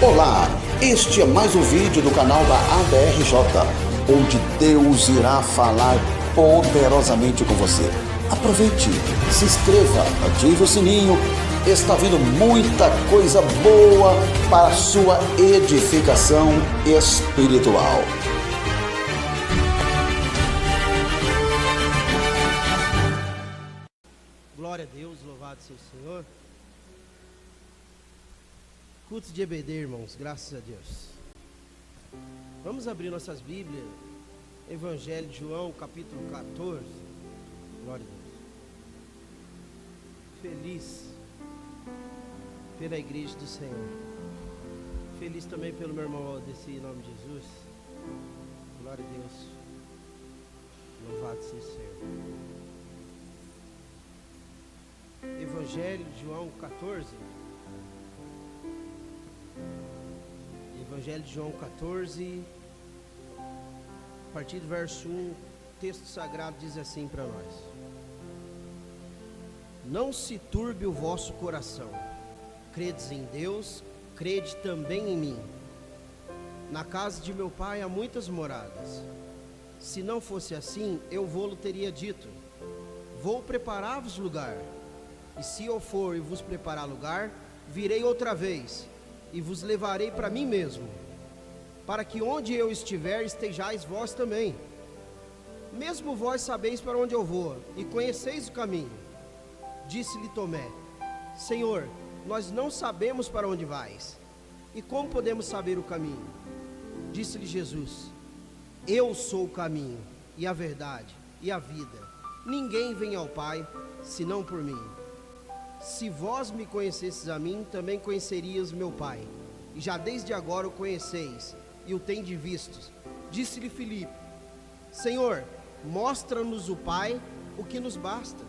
Olá, este é mais um vídeo do canal da ABRJ, onde Deus irá falar poderosamente com você. Aproveite, se inscreva, ative o sininho, está vindo muita coisa boa para a sua edificação espiritual. Glória a Deus, louvado seja o Senhor. Culto de EBD, irmãos, graças a Deus. Vamos abrir nossas Bíblias, Evangelho de João, capítulo 14. Glória a Deus. Feliz pela igreja do Senhor. Feliz também pelo meu irmão Aldeci, em nome de Jesus. Glória a Deus. Louvado seja o Senhor. Evangelho de João 14. Evangelho de João 14, a partir do verso 1, o texto sagrado diz assim para nós: Não se turbe o vosso coração, credes em Deus, crede também em mim. Na casa de meu pai há muitas moradas. Se não fosse assim, eu vou-lo teria dito: Vou preparar-vos lugar. E se eu for e vos preparar lugar, virei outra vez e vos levarei para mim mesmo, para que onde eu estiver estejais vós também. Mesmo vós sabeis para onde eu vou e conheceis o caminho. Disse-lhe Tomé: Senhor, nós não sabemos para onde vais, e como podemos saber o caminho? Disse-lhe Jesus: Eu sou o caminho e a verdade e a vida. Ninguém vem ao Pai senão por mim. Se vós me conhecesses a mim, também conhecerias meu Pai, e já desde agora o conheceis, e o tendes vistos. Disse-lhe Filipe: Senhor, mostra-nos o Pai, o que nos basta.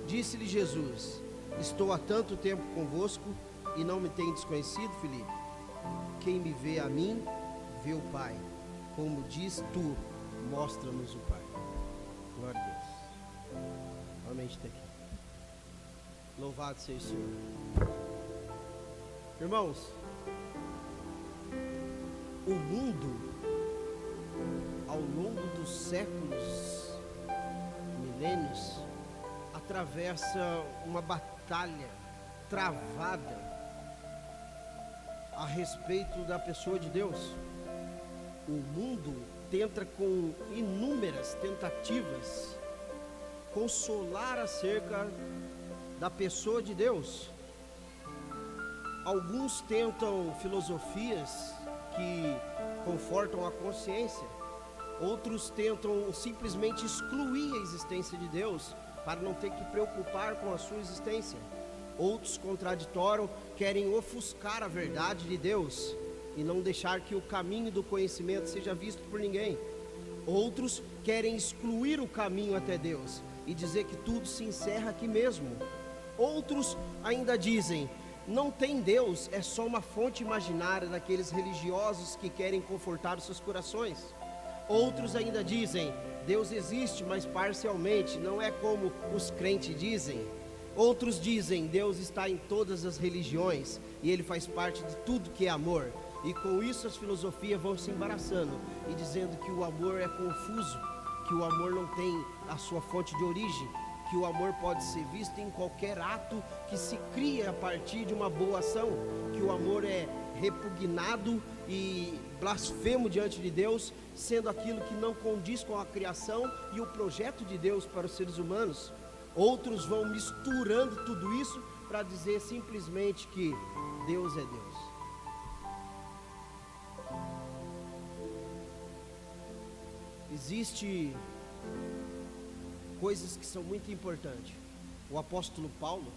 Disse-lhe Jesus: Estou há tanto tempo convosco, e não me tendes conhecido, Filipe? Quem me vê a mim, vê o Pai. Como diz tu, mostra-nos o Pai. Glória a Deus. Amém. Está aqui. Louvado seja o Senhor. Irmãos, o mundo, ao longo dos séculos, milênios, atravessa uma batalha travada a respeito da pessoa de Deus. O mundo tenta, com inúmeras tentativas, consolar acerca da pessoa de Deus. Alguns tentam filosofias que confortam a consciência, outros tentam simplesmente excluir a existência de Deus para não ter que preocupar com a sua existência. Outros contraditórios querem ofuscar a verdade de Deus e não deixar que o caminho do conhecimento seja visto por ninguém. Outros querem excluir o caminho até Deus e dizer que tudo se encerra aqui mesmo. Outros ainda dizem: não tem Deus, é só uma fonte imaginária daqueles religiosos que querem confortar os seus corações. Outros ainda dizem: Deus existe, mas parcialmente, não é como os crentes dizem. Outros dizem: Deus está em todas as religiões e Ele faz parte de tudo que é amor. E com isso as filosofias vão se embaraçando e dizendo que o amor é confuso, que o amor não tem a sua fonte de origem, que o amor pode ser visto em qualquer ato que se cria a partir de uma boa ação, que o amor é repugnado e blasfemo diante de Deus, sendo aquilo que não condiz com a criação e o projeto de Deus para os seres humanos. Outros vão misturando tudo isso para dizer simplesmente que Deus é Deus. Existe coisas que são muito importantes. O apóstolo Paulo,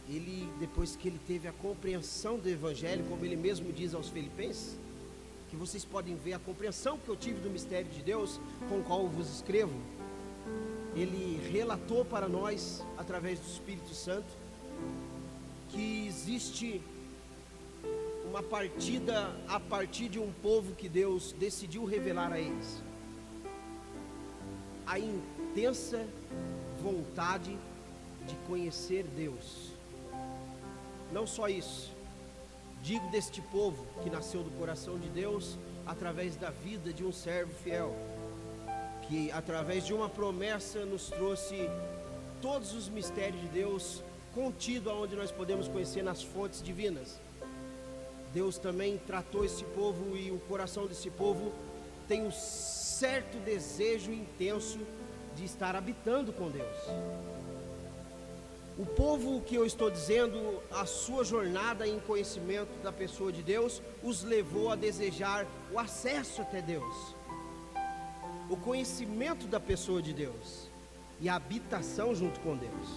ele, depois que ele teve a compreensão do Evangelho, como ele mesmo diz aos Filipenses, que vocês podem ver a compreensão que eu tive do mistério de Deus, com o qual eu vos escrevo, ele relatou para nós, através do Espírito Santo, que existe uma partida a partir de um povo que Deus decidiu revelar a eles. A intensa vontade de conhecer Deus. Não só isso, Digo deste povo que nasceu do coração de Deus através da vida de um servo fiel, que através de uma promessa nos trouxe todos os mistérios de Deus contido aonde nós podemos conhecer nas fontes divinas. Deus também tratou esse povo e o coração desse povo tem um certo desejo intenso de estar habitando com Deus. O povo que eu estou dizendo, a sua jornada em conhecimento da pessoa de Deus os levou a desejar o acesso até Deus, o conhecimento da pessoa de Deus e a habitação junto com Deus.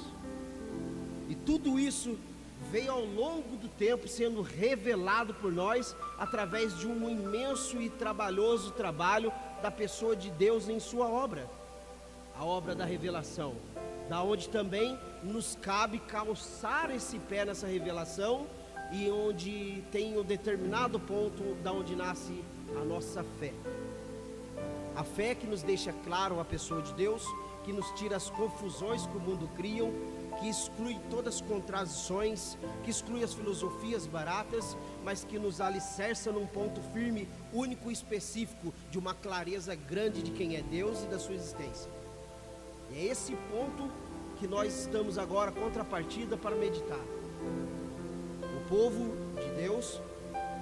E tudo isso veio ao longo do tempo sendo revelado por nós através de um imenso e trabalhoso trabalho da pessoa de Deus em sua obra, a obra da revelação, da onde também nos cabe calçar esse pé nessa revelação e onde tem um determinado ponto da onde nasce a nossa fé. A fé que nos deixa claro a pessoa de Deus, que nos tira as confusões que o mundo cria, que exclui todas as contradições, que exclui as filosofias baratas, mas que nos alicerça num ponto firme, único e específico, de uma clareza grande de quem é Deus e da sua existência. E é esse ponto que nós estamos agora contrapartida para meditar. O povo de Deus,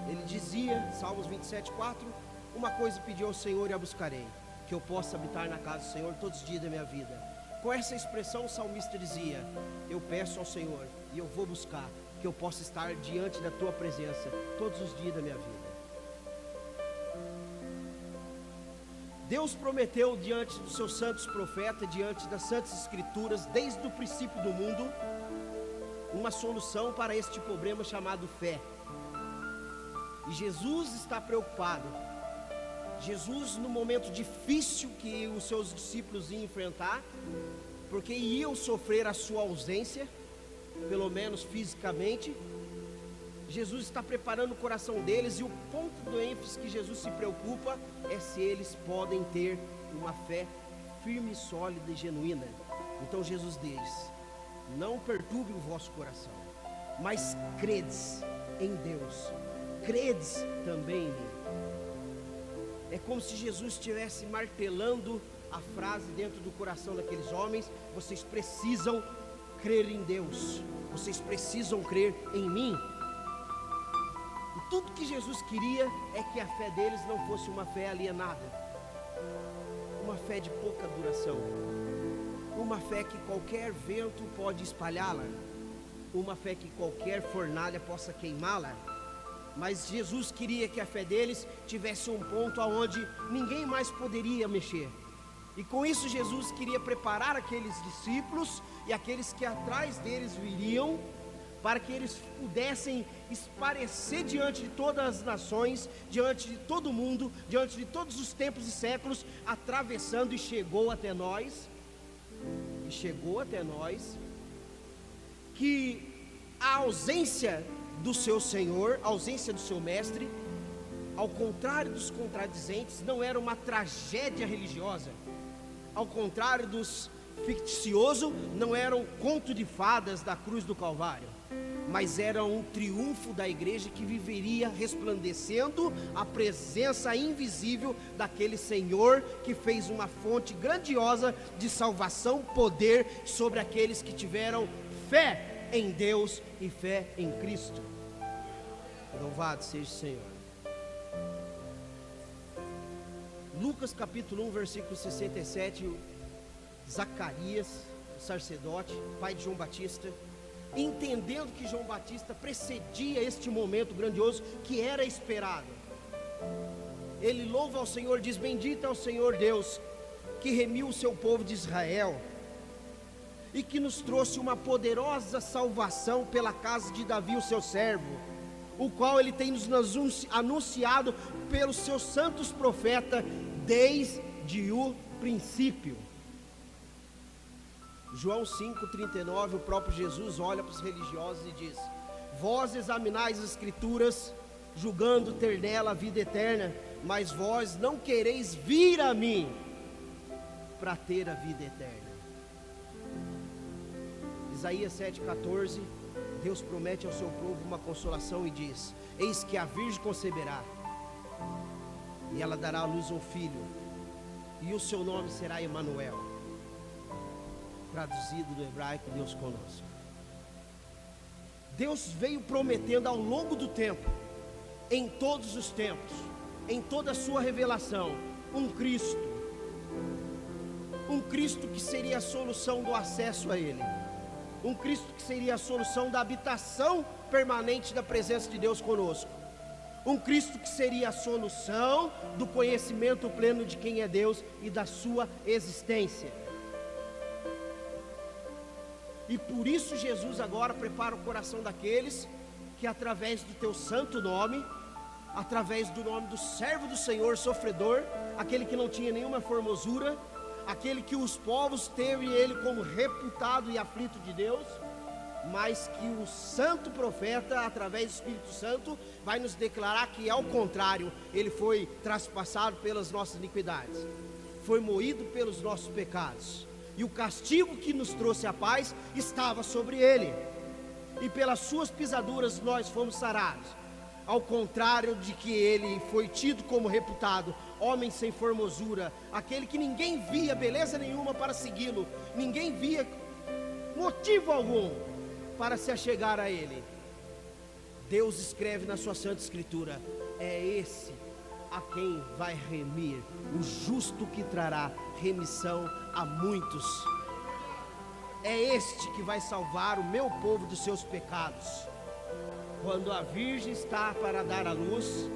ele dizia, Salmos 27:4, uma coisa pediu ao Senhor e a buscarei, que eu possa habitar na casa do Senhor todos os dias da minha vida. Com essa expressão o salmista dizia, eu peço ao Senhor e eu vou buscar, que eu possa estar diante da tua presença todos os dias da minha vida. Deus prometeu diante dos seus santos profetas, diante das santas escrituras, desde o princípio do mundo, uma solução para este problema chamado fé. E Jesus está preocupado. Jesus, no momento difícil que os seus discípulos iam enfrentar, porque iam sofrer a sua ausência, pelo menos fisicamente, Jesus está preparando o coração deles, e o ponto do ênfase que Jesus se preocupa é se eles podem ter uma fé firme, sólida e genuína. Então Jesus diz, não perturbe o vosso coração, mas credes em Deus, credes também em mim. É como se Jesus estivesse martelando a frase dentro do coração daqueles homens, vocês precisam crer em Deus, vocês precisam crer em mim. E tudo que Jesus queria é que a fé deles não fosse uma fé alienada, uma fé de pouca duração, uma fé que qualquer vento pode espalhá-la, uma fé que qualquer fornalha possa queimá-la. Mas Jesus queria que a fé deles tivesse um ponto aonde ninguém mais poderia mexer. E com isso Jesus queria preparar aqueles discípulos e aqueles que atrás deles viriam, para que eles pudessem esparecer diante de todas as nações, diante de todo mundo, diante de todos os tempos e séculos, atravessando, e chegou até nós, que a ausência do seu Senhor, a ausência do seu Mestre, ao contrário dos contradizentes, não era uma tragédia religiosa, ao contrário dos ficticiosos, não era um conto de fadas da cruz do Calvário, mas era um triunfo da igreja que viveria resplandecendo a presença invisível daquele Senhor que fez uma fonte grandiosa de salvação, poder sobre aqueles que tiveram fé em Deus e fé em Cristo. Louvado seja o Senhor. Lucas capítulo 1, versículo 67, Zacarias, o sacerdote, pai de João Batista, entendendo que João Batista precedia este momento grandioso que era esperado, ele louva ao Senhor, diz, bendito é o Senhor Deus, que remiu o seu povo de Israel, e que nos trouxe uma poderosa salvação pela casa de Davi, o seu servo, o qual ele tem nos anunciado pelos seus santos profetas, desde o princípio. João 5,39, o próprio Jesus olha para os religiosos e diz, vós examinais as escrituras, julgando ter nela a vida eterna, mas vós não quereis vir a mim, para ter a vida eterna. Isaías 7,14, Deus promete ao seu povo uma consolação e diz: eis que a virgem conceberá, e ela dará à luz um filho, e o seu nome será Emanuel, traduzido do hebraico, Deus conosco. Deus veio prometendo ao longo do tempo, em todos os tempos, em toda a sua revelação, um Cristo que seria a solução do acesso a Ele, um Cristo que seria a solução da habitação permanente da presença de Deus conosco, um Cristo que seria a solução do conhecimento pleno de quem é Deus e da sua existência. E por isso Jesus agora prepara o coração daqueles que através do teu santo nome, através do nome do servo do Senhor sofredor, aquele que não tinha nenhuma formosura, aquele que os povos teve ele como reputado e aflito de Deus, mas que o santo profeta, através do Espírito Santo, vai nos declarar que ao contrário, ele foi traspassado pelas nossas iniquidades, foi moído pelos nossos pecados, e o castigo que nos trouxe a paz estava sobre ele, e pelas suas pisaduras nós fomos sarados. Ao contrário de que ele foi tido como reputado homem sem formosura, aquele que ninguém via beleza nenhuma para segui-lo, ninguém via motivo algum para se achegar a ele. Deus escreve na sua Santa Escritura: é esse a quem vai remir, o justo que trará remissão a muitos. É este que vai salvar o meu povo dos seus pecados. Quando a virgem está para dar à luz,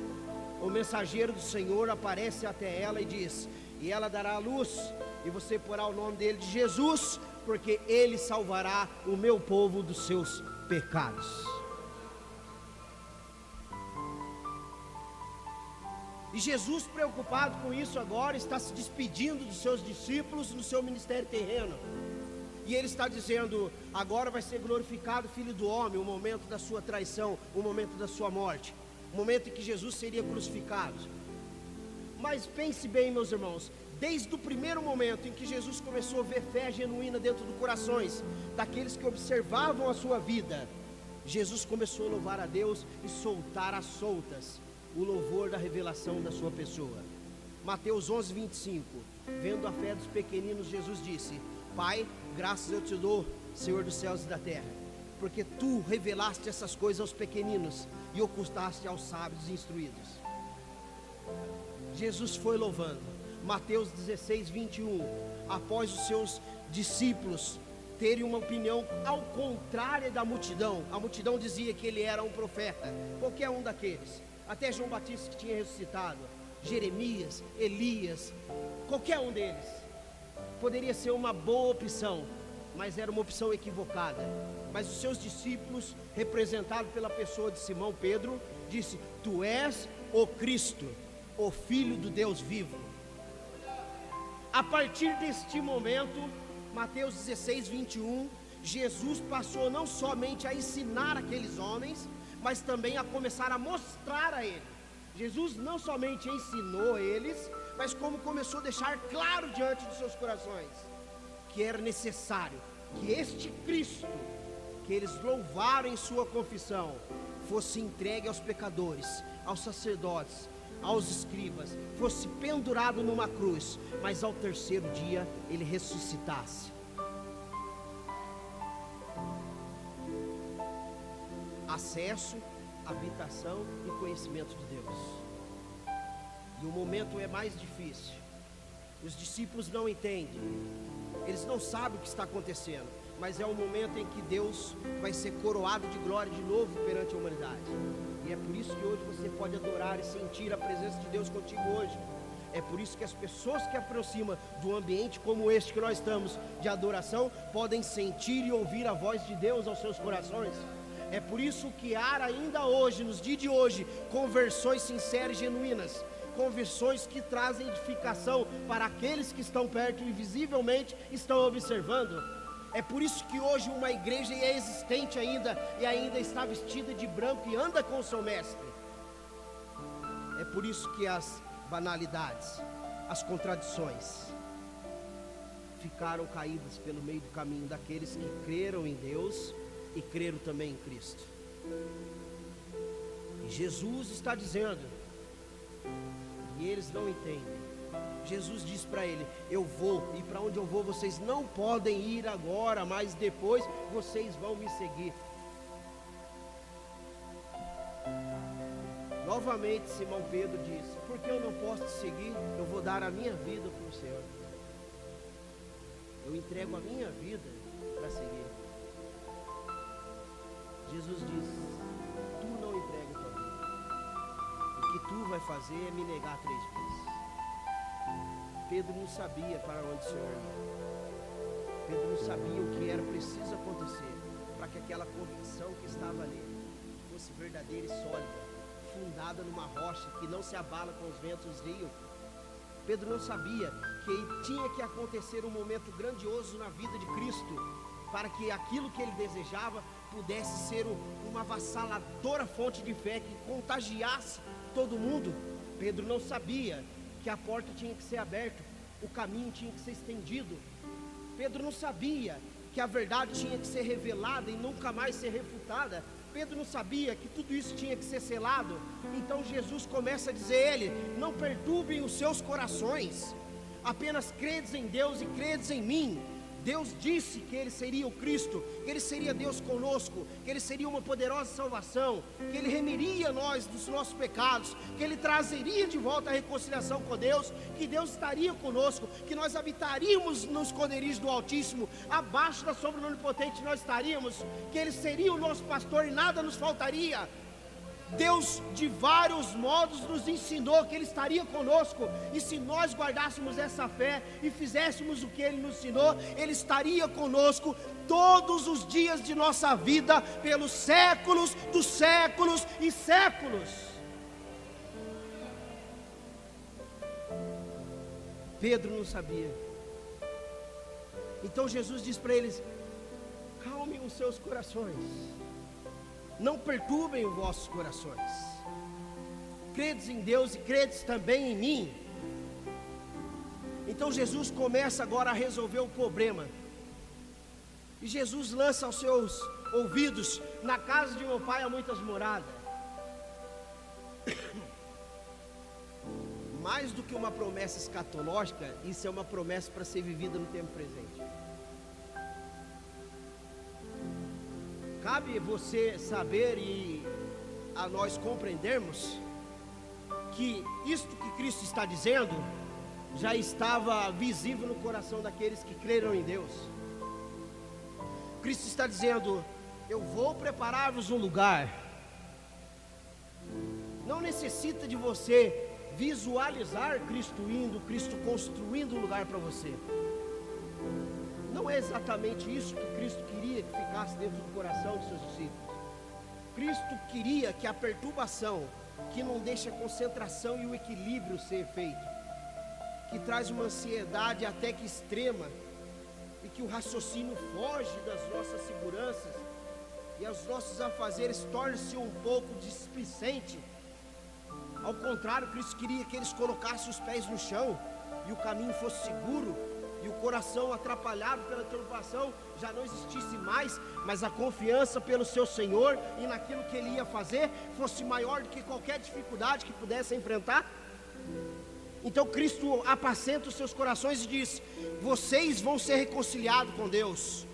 o mensageiro do Senhor aparece até ela e diz: e ela dará à luz, e você porá o nome dele de Jesus, porque ele salvará o meu povo dos seus pecados. E Jesus, preocupado com isso agora, está se despedindo dos seus discípulos no seu ministério terreno. E ele está dizendo: agora vai ser glorificado o Filho do Homem, o momento da sua traição, o momento da sua morte, o momento em que Jesus seria crucificado. Mas pense bem, meus irmãos, desde o primeiro momento em que Jesus começou a ver fé genuína dentro dos corações daqueles que observavam a sua vida, Jesus começou a louvar a Deus e soltar às soltas o louvor da revelação da sua pessoa. Mateus 11, 25, vendo a fé dos pequeninos, Jesus disse: Pai, graças eu te dou, Senhor dos céus e da terra, porque tu revelaste essas coisas aos pequeninos e ocultaste aos sábios e instruídos. Jesus foi louvando. Mateus 16, 21, após os seus discípulos terem uma opinião ao contrário da multidão, a multidão dizia que ele era um profeta, qualquer um daqueles, até João Batista que tinha ressuscitado, Jeremias, Elias, qualquer um deles poderia ser uma boa opção, mas era uma opção equivocada. Mas os seus discípulos, representados pela pessoa de Simão Pedro, disse: tu és o Cristo, o Filho do Deus vivo. A partir deste momento, Mateus 16, 21, Jesus passou não somente a ensinar aqueles homens, mas também a começar a mostrar a eles. Jesus não somente ensinou eles, mas como começou a deixar claro diante de seus corações que era necessário que este Cristo, que eles louvaram em sua confissão, fosse entregue aos pecadores, aos sacerdotes, aos escribas, fosse pendurado numa cruz, mas ao terceiro dia ele ressuscitasse. Acesso, habitação e conhecimento de Deus. E o momento é mais difícil. Os discípulos não entendem, eles não sabem o que está acontecendo, mas é o momento em que Deus vai ser coroado de glória de novo perante a humanidade. E é por isso que hoje você pode adorar e sentir a presença de Deus contigo hoje. É por isso que as pessoas que aproximam do ambiente como este que nós estamos, de adoração, podem sentir e ouvir a voz de Deus aos seus corações. É por isso que há ainda hoje, nos dias de hoje, conversões sinceras e genuínas, conversões que trazem edificação para aqueles que estão perto e visivelmente estão observando. É por isso que hoje uma igreja é existente ainda, e ainda está vestida de branco e anda com o seu mestre. É por isso que as banalidades, as contradições ficaram caídas pelo meio do caminho daqueles que creram em Deus e creram também em Cristo. E Jesus está dizendo, e eles não entendem. Jesus diz para ele: eu vou, e para onde eu vou vocês não podem ir agora, mas depois vocês vão me seguir. Novamente Simão Pedro disse: porque eu não posso te seguir? Eu vou dar a minha vida para o Senhor. Eu entrego a minha vida para seguir. Jesus disse: tu não entrega a tua vida. O que tu vai fazer é me negar 3 vezes. Pedro não sabia para onde o Senhor ia. Pedro não sabia o que era preciso acontecer para que aquela convicção que estava ali fosse verdadeira e sólida, fundada numa rocha que não se abala com os ventos dos rios. Pedro não sabia que tinha que acontecer um momento grandioso na vida de Cristo para que aquilo que ele desejava pudesse ser uma avassaladora fonte de fé que contagiasse todo mundo. Pedro não sabia que a porta tinha que ser aberta, o caminho tinha que ser estendido. Pedro não sabia que a verdade tinha que ser revelada e nunca mais ser refutada. Pedro não sabia que tudo isso tinha que ser selado. Então Jesus começa a dizer a ele: não perturbem os seus corações, apenas credes em Deus e credes em mim. Deus disse que Ele seria o Cristo, que Ele seria Deus conosco, que Ele seria uma poderosa salvação, que Ele remiria nós dos nossos pecados, que Ele trazeria de volta a reconciliação com Deus, que Deus estaria conosco, que nós habitaríamos nos esconderijos do Altíssimo, abaixo da sombra do Onipotente nós estaríamos, que Ele seria o nosso pastor e nada nos faltaria. Deus de vários modos nos ensinou que Ele estaria conosco, e se nós guardássemos essa fé e fizéssemos o que Ele nos ensinou, Ele estaria conosco todos os dias de nossa vida, pelos séculos dos séculos e séculos. Pedro não sabia. Então Jesus diz para eles: calmem os seus corações, não perturbem os vossos corações. Credes em Deus e credes também em mim. Então Jesus começa agora a resolver o problema. E Jesus lança aos seus ouvidos: na casa de meu pai há muitas moradas. Mais do que uma promessa escatológica, isso é uma promessa para ser vivida no tempo presente. Cabe você saber e a nós compreendermos que isto que Cristo está dizendo já estava visível no coração daqueles que creram em Deus. Cristo está dizendo: eu vou preparar-vos um lugar. Não necessita de você visualizar Cristo indo, Cristo construindo um lugar para você. Não é exatamente isso que Cristo queria que ficasse dentro do coração dos seus discípulos. Cristo queria que a perturbação, que não deixa a concentração e o equilíbrio ser feito, que traz uma ansiedade até que extrema, e que o raciocínio foge das nossas seguranças, e os nossos afazeres tornam-se um pouco displicente. Ao contrário, Cristo queria que eles colocassem os pés no chão, e o caminho fosse seguro, e o coração atrapalhado pela turbação já não existisse mais, mas a confiança pelo seu Senhor e naquilo que Ele ia fazer fosse maior do que qualquer dificuldade que pudesse enfrentar. Então Cristo apacenta os seus corações e diz: vocês vão ser reconciliados com Deus,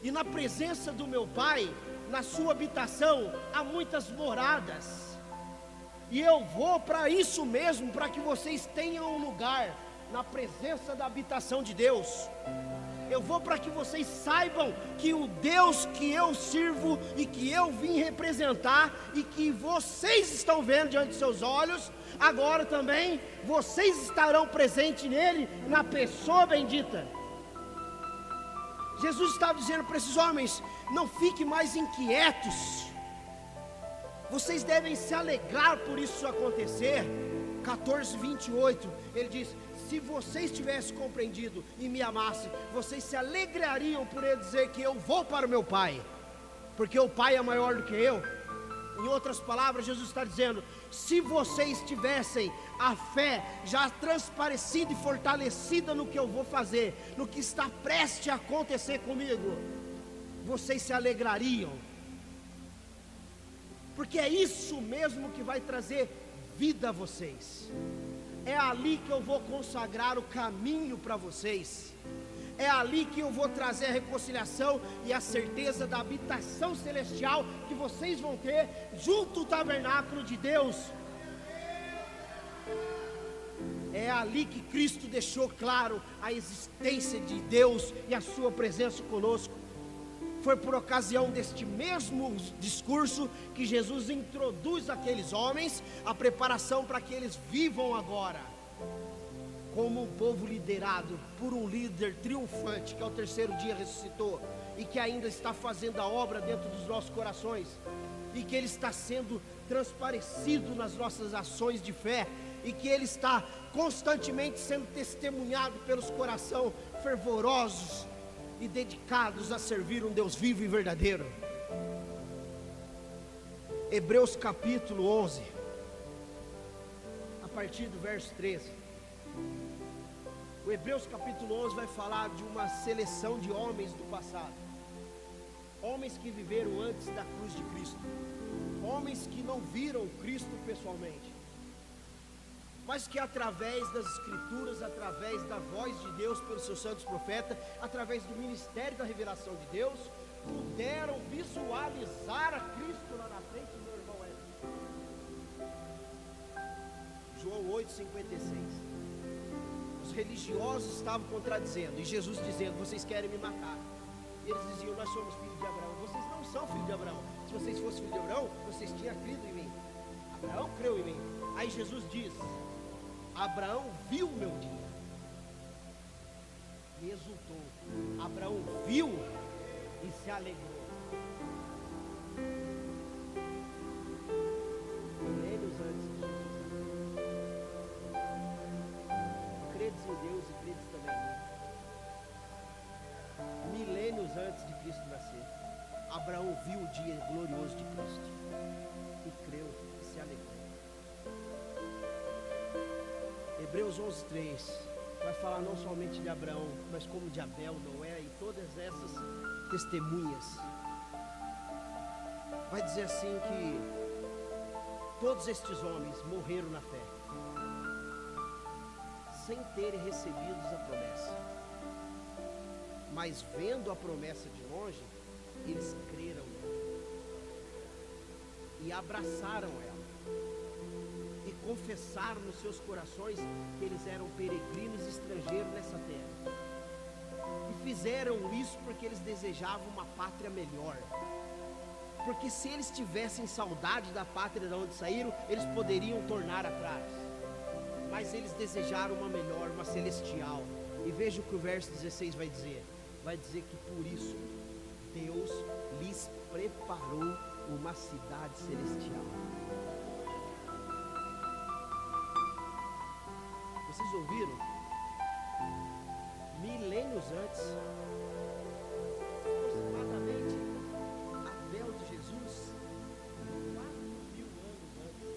e na presença do meu Pai, na sua habitação, há muitas moradas, e eu vou para isso mesmo, para que vocês tenham um lugar na presença da habitação de Deus. Eu vou para que vocês saibam que o Deus que eu sirvo e que eu vim representar e que vocês estão vendo diante de seus olhos, agora também vocês estarão presentes nele, na pessoa bendita. Jesus estava dizendo para esses homens: não fiquem mais inquietos, vocês devem se alegrar por isso acontecer. 14:28, ele diz: se vocês tivessem compreendido e me amassem, vocês se alegrariam por ele dizer que eu vou para o meu Pai, porque o Pai é maior do que eu. Em outras palavras, Jesus está dizendo: se vocês tivessem a fé já transparecida e fortalecida no que eu vou fazer, no que está prestes a acontecer comigo, vocês se alegrariam, porque é isso mesmo que vai trazer vida a vocês. É ali que eu vou consagrar o caminho para vocês. É ali que eu vou trazer a reconciliação e a certeza da habitação celestial que vocês vão ter junto ao tabernáculo de Deus. É ali que Cristo deixou claro a existência de Deus e a sua presença conosco. Foi por ocasião deste mesmo discurso que Jesus introduz aqueles homens a preparação para que eles vivam agora como um povo liderado por um líder triunfante, que ao terceiro dia ressuscitou e que ainda está fazendo a obra dentro dos nossos corações, e que Ele está sendo transparecido nas nossas ações de fé, e que Ele está constantemente sendo testemunhado pelos corações fervorosos e dedicados a servir um Deus vivo e verdadeiro. Hebreus capítulo 11, a partir do verso 13. O Hebreus capítulo 11 vai falar de uma seleção de homens do passado, homens que viveram antes da cruz de Cristo, homens que não viram Cristo pessoalmente, mas que através das escrituras, através da voz de Deus pelos seus santos profetas, através do ministério da revelação de Deus, puderam visualizar a Cristo lá na frente. Meu irmão João 8,56. Os religiosos estavam contradizendo, e Jesus dizendo: vocês querem me matar. E eles diziam: nós somos filhos de Abraão. Vocês não são filhos de Abraão. Se vocês fossem filhos de Abraão, vocês tinham crido em mim. Abraão creu em mim. Aí Jesus diz: Abraão viu o meu dia e exultou. Abraão viu e se alegrou. Milênios antes de Jesus. Credes em Deus e credes também em mim. Milênios antes de Cristo nascer, Abraão viu o dia glorioso de Cristo e creu e se alegrou. Hebreus 11:3 vai falar não somente de Abraão, mas como de Abel, Noé e todas essas testemunhas. Vai dizer assim que todos estes homens morreram na fé, sem terem recebido a promessa, mas vendo a promessa de longe, eles creram nela e abraçaram ela, e confessaram nos seus corações que eles eram peregrinos e estrangeiros nessa terra, e fizeram isso porque eles desejavam uma pátria melhor, porque se eles tivessem saudade da pátria de onde saíram, eles poderiam tornar atrás, mas eles desejaram uma melhor, uma celestial. E veja o que o verso 16 vai dizer que por isso Deus lhes preparou uma cidade celestial. Vocês ouviram? Milênios antes, aproximadamente Abel de Jesus, 4.000 anos antes.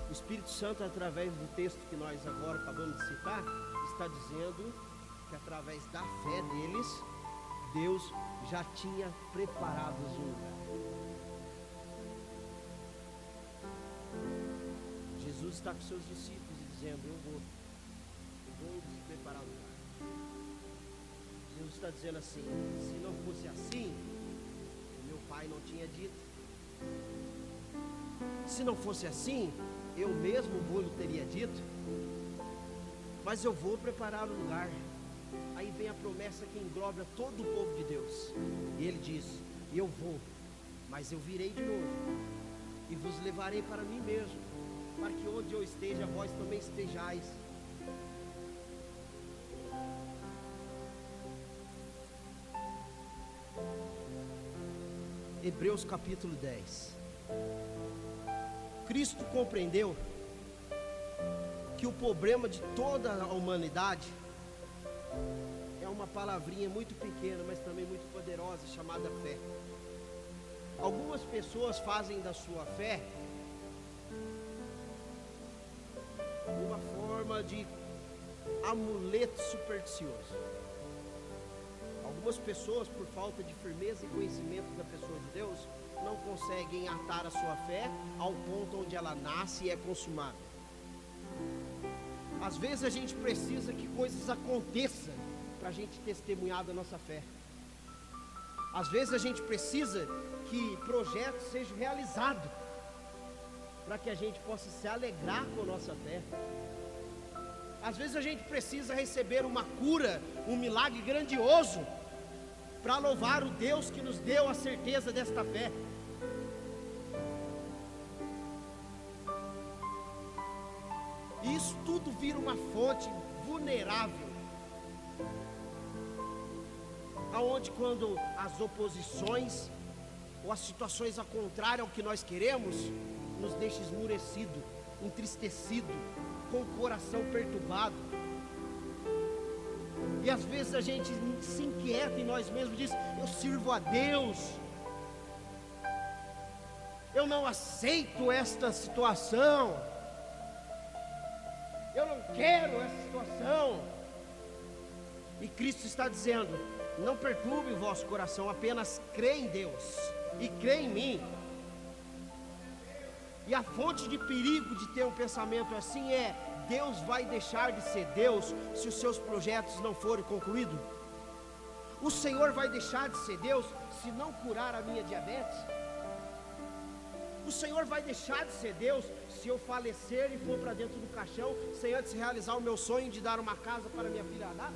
O Espírito Santo, através do texto que nós agora acabamos de citar, está dizendo que através da fé deles, Deus já tinha preparado o lugar. Jesus está com seus discípulos e dizendo: eu vou lhes preparar o lugar. Jesus está dizendo assim: se não fosse assim, meu pai não tinha dito. Se não fosse assim, eu mesmo vou lhe teria dito. Mas eu vou preparar o lugar. Aí vem a promessa que engloba todo o povo de Deus. E ele diz: eu vou, mas eu virei de novo e vos levarei para mim mesmo, para que onde eu esteja, vós também estejais. Hebreus capítulo 10. Cristo compreendeu que o problema de toda a humanidade é uma palavrinha muito pequena, mas também muito poderosa, chamada fé. Algumas pessoas fazem da sua fé uma forma de amuleto supersticioso. Algumas pessoas, por falta de firmeza e conhecimento da pessoa de Deus, não conseguem atar a sua fé ao ponto onde ela nasce e é consumada. Às vezes a gente precisa que coisas aconteçam para a gente testemunhar da nossa fé. Às vezes a gente precisa que projetos sejam realizados para que a gente possa se alegrar com a nossa fé. Às vezes a gente precisa receber uma cura, um milagre grandioso, para louvar o Deus que nos deu a certeza desta fé. E isso tudo vira uma fonte vulnerável, aonde quando as oposições ou as situações ao contrário ao que nós queremos, nos deixa esmurecido, entristecido, com o coração perturbado. E às vezes a gente se inquieta em nós mesmos, diz: eu sirvo a Deus, eu não aceito esta situação, eu não quero essa situação. E Cristo está dizendo: não perturbe o vosso coração, apenas crê em Deus e crê em mim. E a fonte de perigo de ter um pensamento assim é: Deus vai deixar de ser Deus se os seus projetos não forem concluídos? O Senhor vai deixar de ser Deus se não curar a minha diabetes? O Senhor vai deixar de ser Deus se eu falecer e for para dentro do caixão sem antes realizar o meu sonho de dar uma casa para minha filha Ana?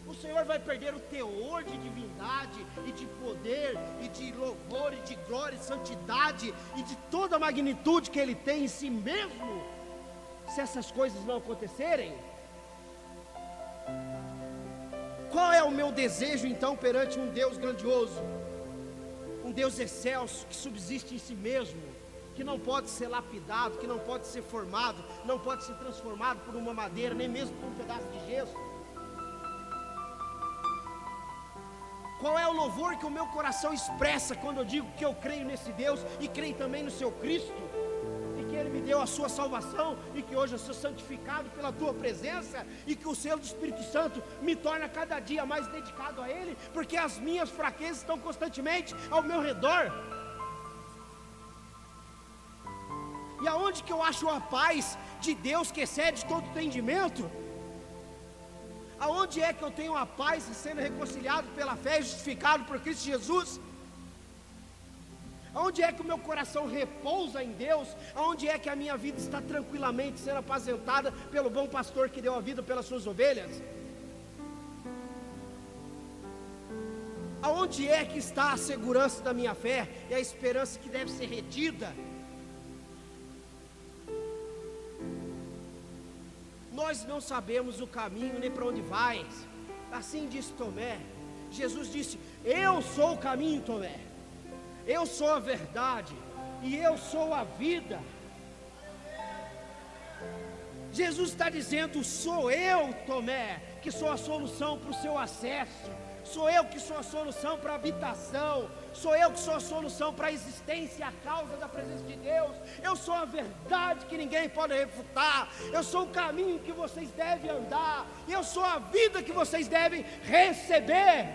O Senhor vai perder o teor de divindade e de poder e de louvor e de glória e santidade e de toda a magnitude que Ele tem em si mesmo se essas coisas não acontecerem? Qual é o meu desejo então perante um Deus grandioso, um Deus excelso, que subsiste em si mesmo, que não pode ser lapidado, que não pode ser formado, não pode ser transformado por uma madeira, nem mesmo por um pedaço de gesso? Qual é o louvor que o meu coração expressa quando eu digo que eu creio nesse Deus e creio também no seu Cristo, e que Ele me deu a sua salvação, e que hoje eu sou santificado pela tua presença, e que o selo do Espírito Santo me torna cada dia mais dedicado a Ele, porque as minhas fraquezas estão constantemente ao meu redor? E aonde que eu acho a paz de Deus que excede todo entendimento? Aonde é que eu tenho a paz de sendo reconciliado pela fé e justificado por Cristo Jesus? Aonde é que o meu coração repousa em Deus? Aonde é que a minha vida está tranquilamente sendo apacentada pelo bom pastor que deu a vida pelas suas ovelhas? Aonde é que está a segurança da minha fé e a esperança que deve ser retida? Nós não sabemos o caminho nem para onde vais. Assim disse Tomé. Jesus disse: eu sou o caminho, Tomé, eu sou a verdade e eu sou a vida. Jesus está dizendo: sou eu, Tomé, que sou a solução para o seu acesso, sou eu que sou a solução para a habitação, sou eu que sou a solução para a existência, a causa da presença de Deus. Eu sou a verdade que ninguém pode refutar, eu sou o caminho que vocês devem andar, eu sou a vida que vocês devem receber.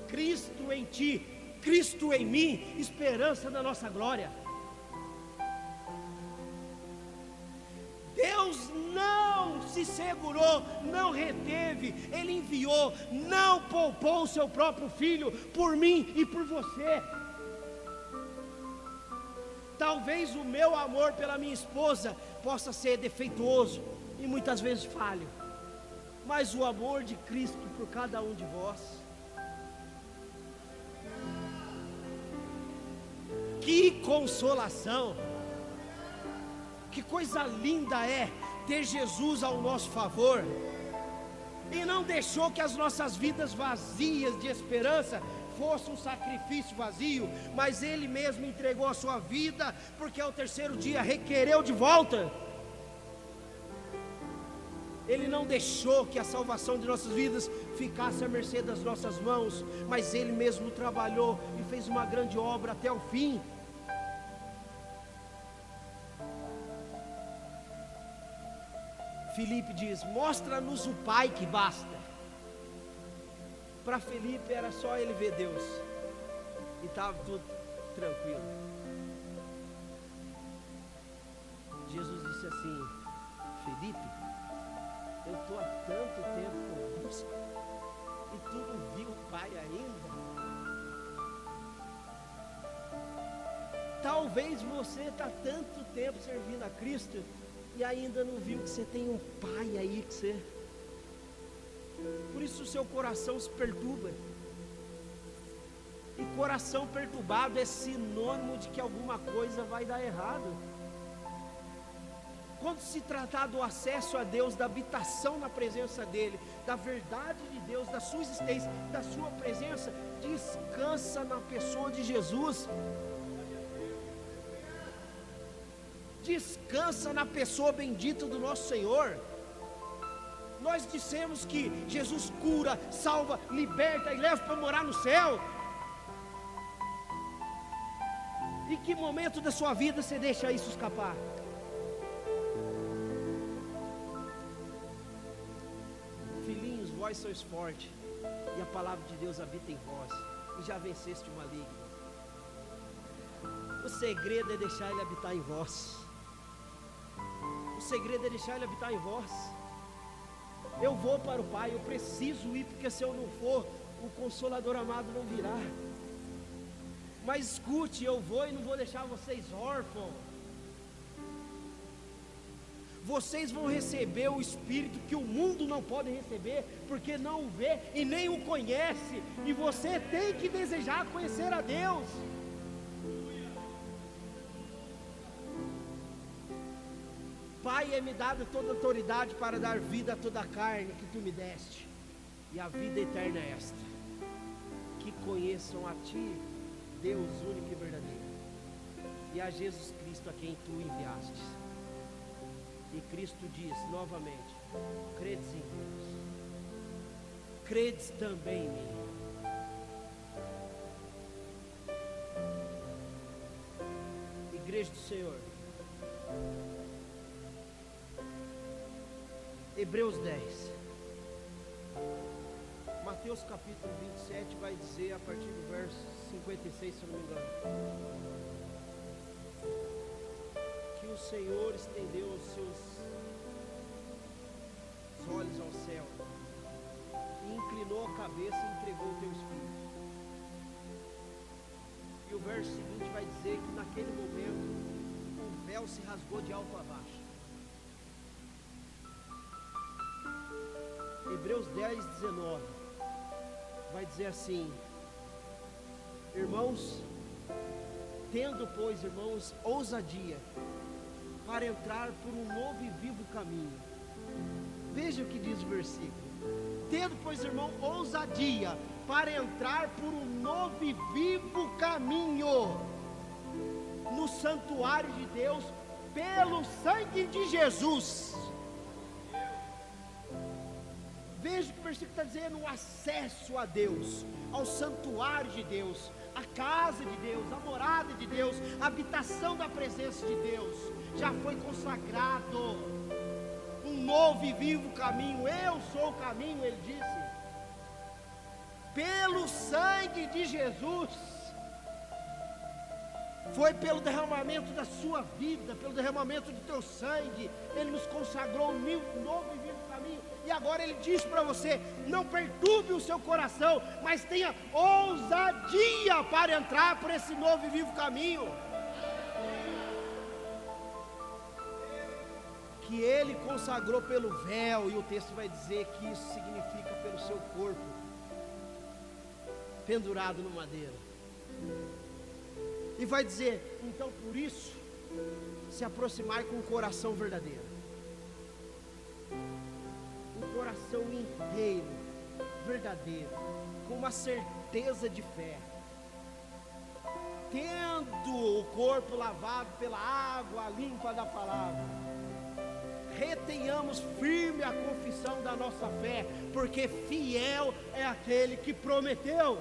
Cristo em ti, Cristo em mim, esperança da nossa glória. Deus não se segurou, não reteve, Ele enviou, não poupou o seu próprio Filho por mim e por você. Talvez o meu amor pela minha esposa possa ser defeituoso e muitas vezes falho, mas o amor de Cristo por cada um de vós, que consolação! Que coisa linda é ter Jesus ao nosso favor, e não deixou que as nossas vidas vazias de esperança fosse um sacrifício vazio, mas Ele mesmo entregou a sua vida, porque ao terceiro dia requereu de volta. Ele não deixou que a salvação de nossas vidas ficasse à mercê das nossas mãos, mas Ele mesmo trabalhou e fez uma grande obra até o fim. Filipe diz: mostra-nos o Pai que basta. Para Filipe era só ele ver Deus e estava tudo tranquilo. Jesus disse assim: Filipe, eu estou há tanto tempo convosco e tu não viu o Pai ainda? Talvez você está tanto tempo servindo a Cristo e ainda não viu que você tem um Pai aí que você... Por isso o seu coração se perturba. E coração perturbado é sinônimo de que alguma coisa vai dar errado. Quando se tratar do acesso a Deus, da habitação na presença dEle, da verdade de Deus, da sua existência, da sua presença, descansa na pessoa de Jesus. Descansa na pessoa bendita do nosso Senhor. Nós dissemos que Jesus cura, salva, liberta e leva para morar no céu. Em que momento da sua vida você deixa isso escapar? Filhinhos, vós sois fortes, e a palavra de Deus habita em vós, e já venceste o maligno. O segredo é deixar Ele habitar em vós. O segredo é deixar Ele habitar em vós. Eu vou para o Pai, eu preciso ir, porque se eu não for, o Consolador amado não virá. Mas escute, eu vou e não vou deixar vocês órfãos. Vocês vão receber o Espírito que o mundo não pode receber, porque não o vê e nem o conhece. E você tem que desejar conhecer a Deus. Pai, é-me dada toda autoridade para dar vida a toda a carne que tu me deste, e a vida eterna é esta: que conheçam a ti, Deus único e verdadeiro, e a Jesus Cristo a quem tu enviastes. E Cristo diz novamente: credes em Deus, credes também em mim. Igreja do Senhor, Hebreus 10, Mateus capítulo 27 vai dizer a partir do verso 56, se eu não me engano, que o Senhor estendeu os seus olhos ao céu e inclinou a cabeça e entregou o teu Espírito. E o verso seguinte vai dizer que naquele momento o véu se rasgou de alto a baixo. Hebreus 10, 19 vai dizer assim: irmãos, tendo pois, irmãos, ousadia para entrar por um novo e vivo caminho. Veja o que diz o versículo: tendo pois, irmão, ousadia para entrar por um novo e vivo caminho no santuário de Deus, pelo sangue de Jesus. Veja o que o versículo está dizendo: o acesso a Deus, ao santuário de Deus, a casa de Deus, a morada de Deus, a habitação da presença de Deus, já foi consagrado. Um novo e vivo caminho, eu sou o caminho, ele disse, pelo sangue de Jesus. Foi pelo derramamento da sua vida, pelo derramamento do teu sangue, Ele nos consagrou um novo e vivo caminho. E agora Ele diz para você: não perturbe o seu coração, mas tenha ousadia para entrar por esse novo e vivo caminho, que Ele consagrou pelo véu. E o texto vai dizer que isso significa pelo seu corpo pendurado no madeiro. E vai dizer: então por isso, se aproximai com um coração verdadeiro, um coração inteiro, verdadeiro, com uma certeza de fé, tendo o corpo lavado pela água limpa da palavra. Retenhamos firme a confissão da nossa fé, porque fiel é aquele que prometeu.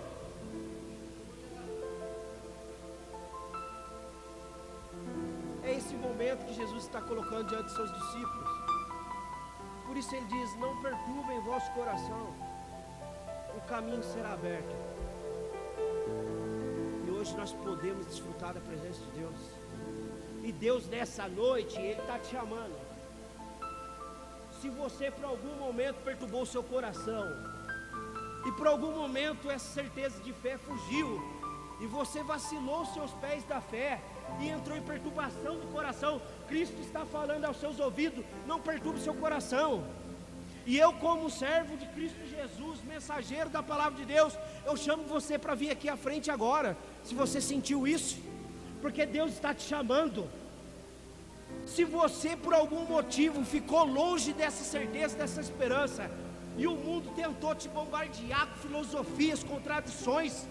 É esse momento que Jesus está colocando diante de seus discípulos. Por isso ele diz: não perturbem vosso coração, o caminho será aberto. E hoje nós podemos desfrutar da presença de Deus. E Deus nessa noite, Ele está te chamando. Se você por algum momento perturbou o seu coração, e por algum momento essa certeza de fé fugiu, e você vacilou os seus pés da fé, e entrou em perturbação do coração, Cristo está falando aos seus ouvidos: não perturbe seu coração. E eu, como servo de Cristo Jesus, mensageiro da palavra de Deus, eu chamo você para vir aqui à frente agora, se você sentiu isso, porque Deus está te chamando. Se você por algum motivo ficou longe dessa certeza, dessa esperança, e o mundo tentou te bombardear com filosofias, contradições,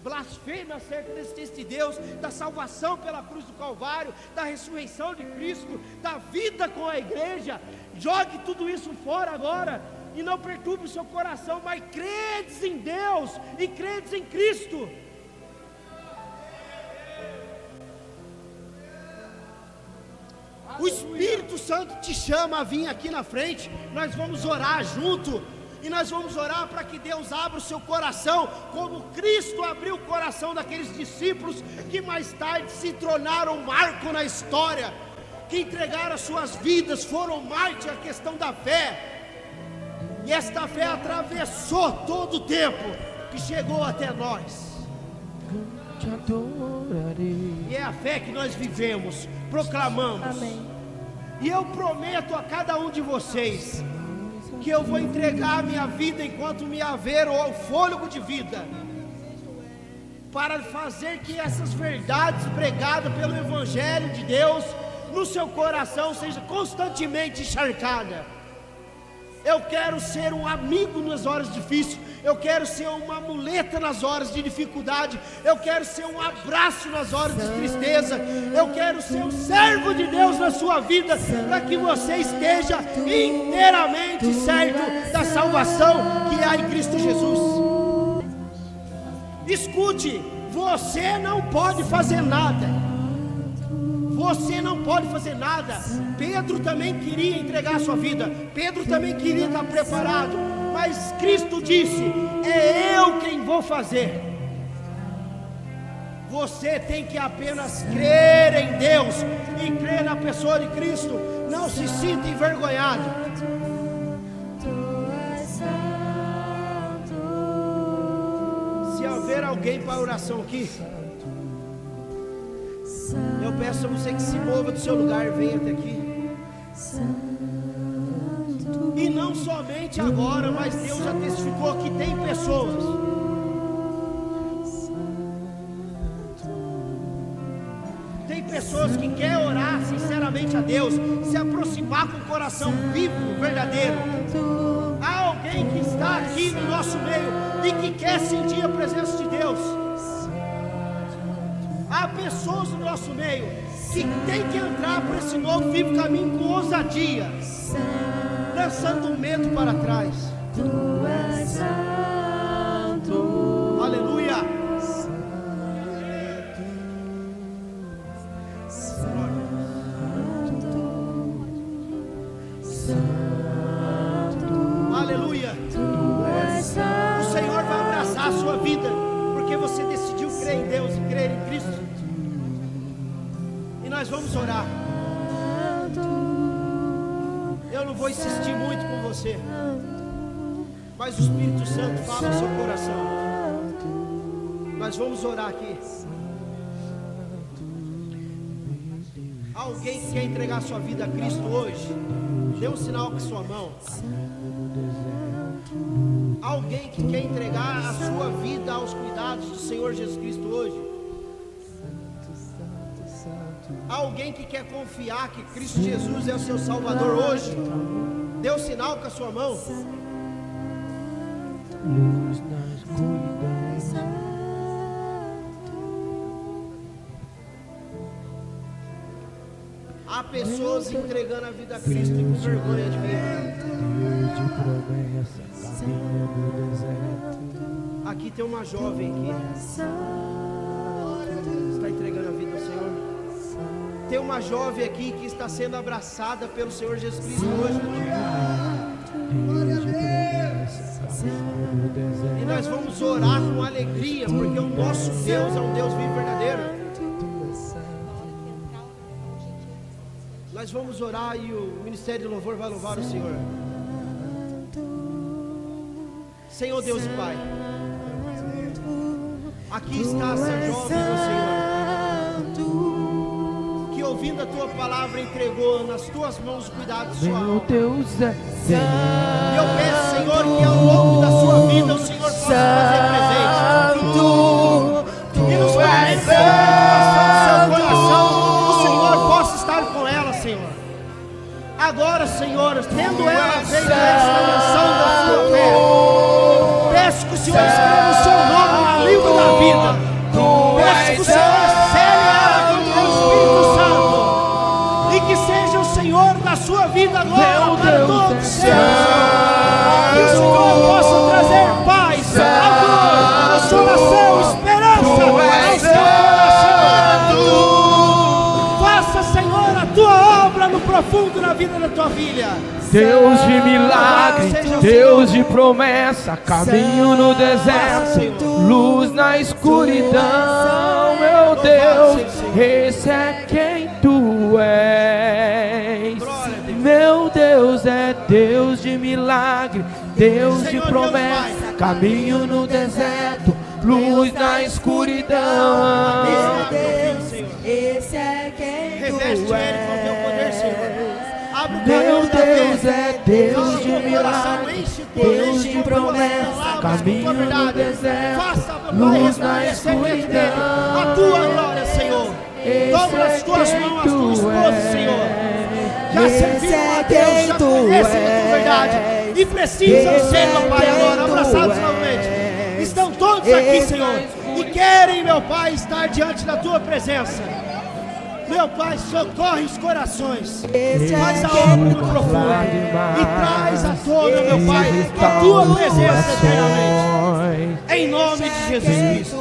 blasfêmia acerca da existência de Deus, da salvação pela cruz do Calvário, da ressurreição de Cristo, da vida com a igreja, jogue tudo isso fora agora, e não perturbe o seu coração, mas credes em Deus, e credes em Cristo. O Espírito Santo te chama a vir aqui na frente. Nós vamos orar junto, e nós vamos orar para que Deus abra o seu coração, como Cristo abriu o coração daqueles discípulos que mais tarde se tornaram marco na história, que entregaram as suas vidas, foram mártires a questão da fé, e esta fé atravessou todo o tempo e chegou até nós. E é a fé que nós vivemos, proclamamos. Amém. E eu prometo a cada um de vocês que eu vou entregar a minha vida enquanto me haver o fôlego de vida, para fazer que essas verdades pregadas pelo Evangelho de Deus no seu coração seja constantemente encharcada. Eu quero ser um amigo nas horas difíceis, eu quero ser uma muleta nas horas de dificuldade, eu quero ser um abraço nas horas de tristeza, eu quero ser um servo de Deus na sua vida, para que você esteja inteiramente certo da salvação que há em Cristo Jesus. Escute, você não pode fazer nada. Você não pode fazer nada. Pedro também queria entregar a sua vida, Pedro também queria estar preparado, mas Cristo disse: é eu quem vou fazer. Você tem que apenas crer em Deus e crer na pessoa de Cristo. Não se sinta envergonhado. Se haver alguém para a oração aqui, eu peço a você que se mova do seu lugar, venha até aqui. E não somente agora, mas Deus já testificou que tem pessoas que querem orar sinceramente a Deus, se aproximar com o coração vivo, verdadeiro. Há alguém que está aqui no nosso meio e que quer sentir a presença de Deus. Há pessoas no nosso meio que tem que entrar por esse novo vivo caminho com ousadia, lançando o medo para trás. Tu és santo. Aleluia. Aleluia. O Senhor vai abraçar a sua vida, porque você decidiu crer em Deus e crer em Cristo. E nós vamos orar. Eu não vou insistir muito com você, mas o Espírito Santo fala no seu coração. Nós vamos orar aqui. Alguém que quer entregar sua vida a Cristo hoje, dê um sinal com a sua mão. Alguém que quer entregar a sua vida aos cuidados do Senhor Jesus Cristo hoje. Alguém que quer confiar que Cristo Jesus é o seu Salvador hoje, dê um sinal com a sua mão. Há pessoas entregando a vida a Cristo e com vergonha de vir. Aqui tem uma jovem aqui, está entregando a vida ao Senhor. Tem uma jovem aqui que está sendo abraçada pelo Senhor Jesus Cristo hoje. E nós vamos orar com alegria, porque o nosso Deus é um Deus vivo e verdadeiro. Nós vamos orar e o Ministério de Louvor vai louvar o Senhor. Senhor Deus e Pai, aqui está essa jovem, meu Senhor, que ouvindo a Tua palavra entregou nas Tuas mãos o cuidado de sua alma. E eu peço, Senhor, que ao longo da sua vida o Senhor possa fazer presente e nos momentos de tribulação do seu coração o Senhor possa estar com ela, Senhor. Agora, Senhor, tendo ela feito esta menção da sua fé, peço que o Senhor escreva o seu nome na língua da vida. Peço que o Senhor cele ela com o Espírito Santo e que seja o Senhor da sua vida agora para todos os céus. Que o Senhor possa trazer paz, amor, consolação, esperança ao seu coração. Faça, Senhor, a tua obra no profundo na vida da tua filha. Deus de milagre, Deus de promessa, caminho no deserto, luz na escuridão, meu Deus, esse é quem tu és. Meu Deus é Deus de milagre, Deus de promessa, caminho no deserto, luz na escuridão. Meu Deus, esse é quem tu és. Meu Deus é Deus de milagre, Deus de promessa, caminho no deserto, luz na escuridão. A tua glória, Senhor. Dobra as tuas mãos, as tuas esposas, Senhor. Já serviram a Deus, já conhecem a tua verdade e precisam ser, meu Pai, agora abraçados novamente. Estão todos aqui, Senhor, e querem, meu Pai, estar diante da tua presença. Meu Pai, socorre os corações, faz a obra no profundo e traz a toda, meu Pai, a tua presença eternamente. Em nome de Jesus Cristo.